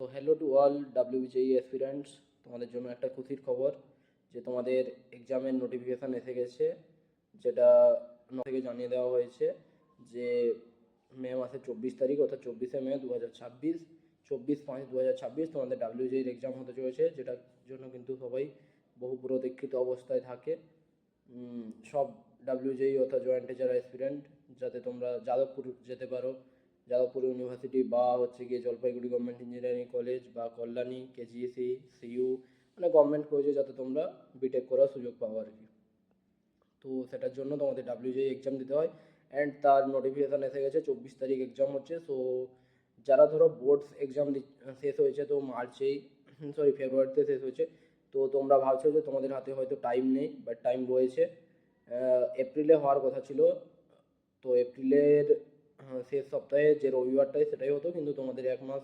তো hello to all WBJEE aspirants, তোমাদের জন্য একটা খুশির খবর যে তোমাদের এক্সামের নোটিফিকেশান এসে গেছে, যেটা থেকে জানিয়ে দেওয়া হয়েছে যে মে মাসের 24 তারিখ অর্থাৎ 24শে মে 2026, 24/5/2026 তোমাদের ডাব্লিউবিজেইর এক্সাম হতে চলেছে, যেটার জন্য কিন্তু সবাই বহু প্রতীক্ষিত অবস্থায় থাকে। সব ডাব্লিউজেই অর্থাৎ জয়েন্টে যারা অ্যাসপিরেন্ট, যাতে তোমরা যাদবপুর যেতে পারো, যাদবপুর ইউনিভার্সিটি বা হচ্ছে গিয়ে জলপাইগুড়ি গভর্নমেন্ট ইঞ্জিনিয়ারিং কলেজ বা কল্যাণী, কেজিএসি, সিইউ, মানে গভর্নমেন্ট কলেজে যাতে তোমরা বিটেক করার সুযোগ পাও আর কি। তো সেটার জন্য তোমাদের ডাব্লিউজেই এক্সাম দিতে হয় অ্যান্ড তার নোটিফিকেশান এসে গেছে। 24 তারিখ এক্সাম হচ্ছে। সো যারা ধরো বোর্ডস এক্সাম শেষ হয়েছে, তো ফেব্রুয়ারিতে শেষ হয়েছে, তো তোমরা ভাবছো যে তোমাদের হাতে হয়তো টাইম নেই, বাট টাইম রয়েছে। এপ্রিলে হওয়ার কথা ছিল, তো এপ্রিলের শেষ সপ্তাহে যে রবিবারটায় সেটাই হতো, কিন্তু তোমাদের 1 মাস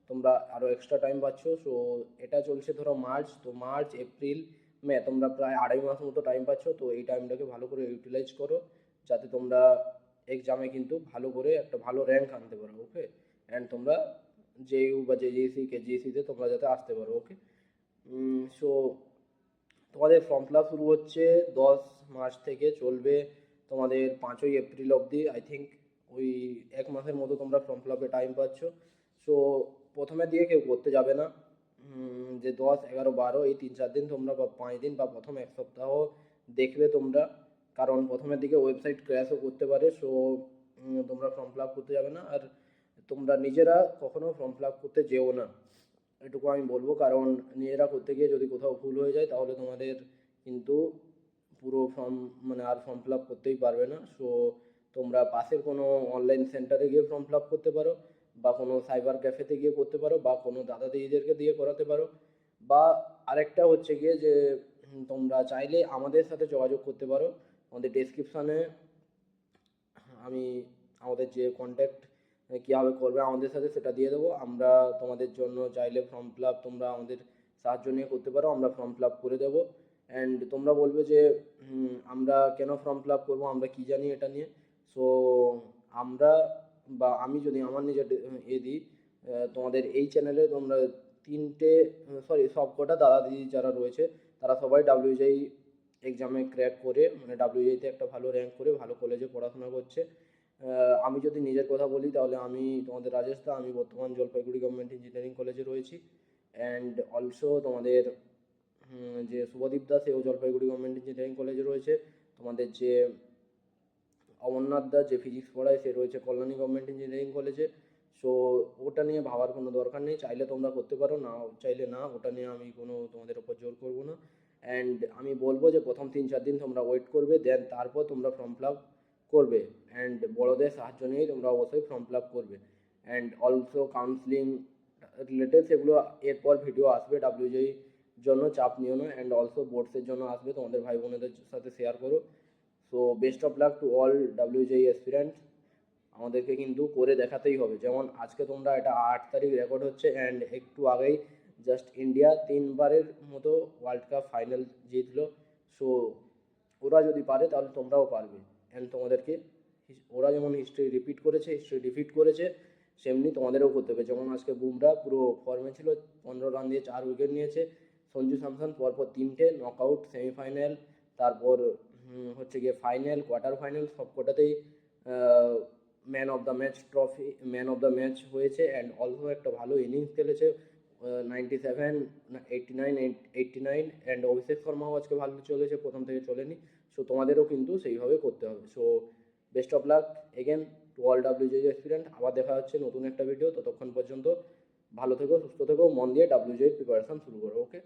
তোমরা আরও এক্সট্রা টাইম পাচ্ছ। সো এটা চলছে ধরো মার্চ, তো মার্চ, এপ্রিল, মে, তোমরা প্রায় 2.5 মাস মতো টাইম পাচ্ছ। তো এই টাইমটাকে ভালো করে ইউটিলাইজ করো, যাতে তোমরা এক্সামে কিন্তু ভালো করে একটা ভালো র্যাঙ্ক আনতে পারো। ওকে, অ্যান্ড তোমরা জেইউ বা জেজিএসি, কেজিএসিতে তোমরা যাতে আসতে পারো। ওকে, সো তোমাদের ফর্ম ফিল আপ শুরু হচ্ছে 10 মার্চ থেকে, চলবে তোমাদের 5ই এপ্রিল অবধি। আই থিঙ্ক ওই 1 মাসের মতো তোমরা ফর্ম ফিল আপে টাইম পাচ্ছ। সো প্রথমের দিকে কেউ করতে যাবে না, যে 10, 11, 12 এই 3-4 দিন তোমরা বা 5 দিন বা প্রথম 1 সপ্তাহ দেখবে তোমরা, কারণ প্রথমের দিকে ওয়েবসাইট ক্র্যাশও করতে পারে। সো তোমরা ফর্ম ফিল আপ করতে যাবে না, আর তোমরা নিজেরা কখনো ফর্ম ফিল আপ করতে যেও না, এটুকু আমি বলবো। কারণ নিজেরা করতে গিয়ে যদি কোথাও ভুল হয়ে যায়, তাহলে তোমাদের কিন্তু পুরো ফর্ম মানে আর ফর্ম ফিল আপ করতেই পারবে না। সো তোমরা পাশের কোনো অনলাইন সেন্টারে গিয়ে ফর্ম ফিল আপ করতে পারো, বা কোনো সাইবার ক্যাফেতে গিয়ে করতে পারো, বা কোনো দাদা দিদিদেরকে দিয়ে করাতে পারো, বা আরেকটা হচ্ছে গিয়ে যে তোমরা চাইলে আমাদের সাথে যোগাযোগ করতে পারো। আমাদের ডেসক্রিপশানে আমি আমাদের যে কন্ট্যাক্ট কীভাবে করবে আমাদের সাথে সেটা দিয়ে দেবো। আমরা তোমাদের জন্য চাইলে ফর্ম ফিল আপ তোমরা আমাদের সাহায্য নিয়ে করতে পারো, আমরা ফর্ম ফিল আপ করে দেবো। অ্যান্ড তোমরা বলবে যে আমরা কেন ফর্ম ফিল আপ করবো, আমরা কী জানি এটা নিয়ে। সো আমরা বা আমি যদি আমার নিজের দিই, তোমাদের এই চ্যানেলে তোমরা সব কটা দাদা দিদি যারা রয়েছে, তারা সবাই ডাব্লিউজেই এক্সামে ক্র্যাক করে, মানে ডাব্লিউজেইতে একটা ভালো র্যাঙ্ক করে ভালো কলেজে পড়াশোনা করছে। আমি যদি নিজের কথা বলি, তাহলে আমি তোমাদের রাজেশ দা, আমি বর্তমান জলপাইগুড়ি গভর্নমেন্ট ইঞ্জিনিয়ারিং কলেজে রয়েছি। অ্যান্ড অলসো তোমাদের যে শুভদীপ দা, সেও জলপাইগুড়ি গভর্নমেন্ট ইঞ্জিনিয়ারিং কলেজে রয়েছে। তোমাদের যে অমরনাথ দা, যে ফিজিক্স পড়ায়, সে রয়েছে কল্যাণী গভর্নমেন্ট ইঞ্জিনিয়ারিং কলেজে। সো ওটা নিয়ে ভাবার কোনো দরকার নেই, চাইলে তোমরা করতে পারো, না চাইলে না, ওটা নিয়ে আমি কোনো তোমাদের ওপর জোর করবো না। অ্যান্ড আমি বলবো যে প্রথম 3-4 দিন তোমরা ওয়েট করবে, দেন তারপর তোমরা ফর্ম ফিল আপ করবে। অ্যান্ড বড়োদের সাহায্য নিয়েই তোমরা অবশ্যই ফর্ম ফিল আপ করবে। অ্যান্ড অলসো কাউন্সিলিং রিলেটেড সেগুলো এরপর ভিডিও আসবে। ডাব্লিউজেই জন্য চাপ নিও না, অ্যান্ড অলসো বোর্ডসের জন্য আসবে, তোমাদের ভাই বোনেদের সাথে শেয়ার করো। So best of luck to all WJE aspirants. আমাদেরকে কিন্তু করে দেখাতেই হবে। যেমন আজকে তোমরা, এটা 8 তারিখ রেকর্ড হচ্ছে, অ্যান্ড একটু আগেই জাস্ট ইন্ডিয়া 3বারের মতো ওয়ার্ল্ড কাপ ফাইনাল জিতলো। সো ওরা যদি পারে, তাহলে তোমরাও পারবে। অ্যান্ড তোমাদেরকে ওরা যেমন হিস্ট্রি ডিফিট করেছে, সেমনি তোমাদেরও করতে হবে। যেমন আজকে বুমরা পুরো ফর্মে ছিল, 15 রান দিয়ে 4 উইকেট নিয়েছে। সঞ্জু স্যামসন পরপর 3টে নকআউট, সেমিফাইনাল, তারপর হচ্ছে গিয়ে ফাইনাল, কোয়ার্টার ফাইনাল, সব কটাতেই ম্যান অফ দ্য ম্যাচ হয়েছে। অ্যান্ড অলসো একটা ভালো ইনিংস খেলেছে, 97, 89, 89। অ্যান্ড অভিষেক শর্মাও আজকে ভালো চলেছে, প্রথম থেকে চলেনি। সো তোমাদেরও কিন্তু সেইভাবে করতে হবে। So best of luck again to all WJE aspirants. আবার দেখা হচ্ছে নতুন একটা ভিডিও, ততক্ষণ পর্যন্ত ভালো থেকো, সুস্থ থেকো, মন দিয়ে ডাব্লিউজে প্রিপারেশন শুরু করো। ওকে।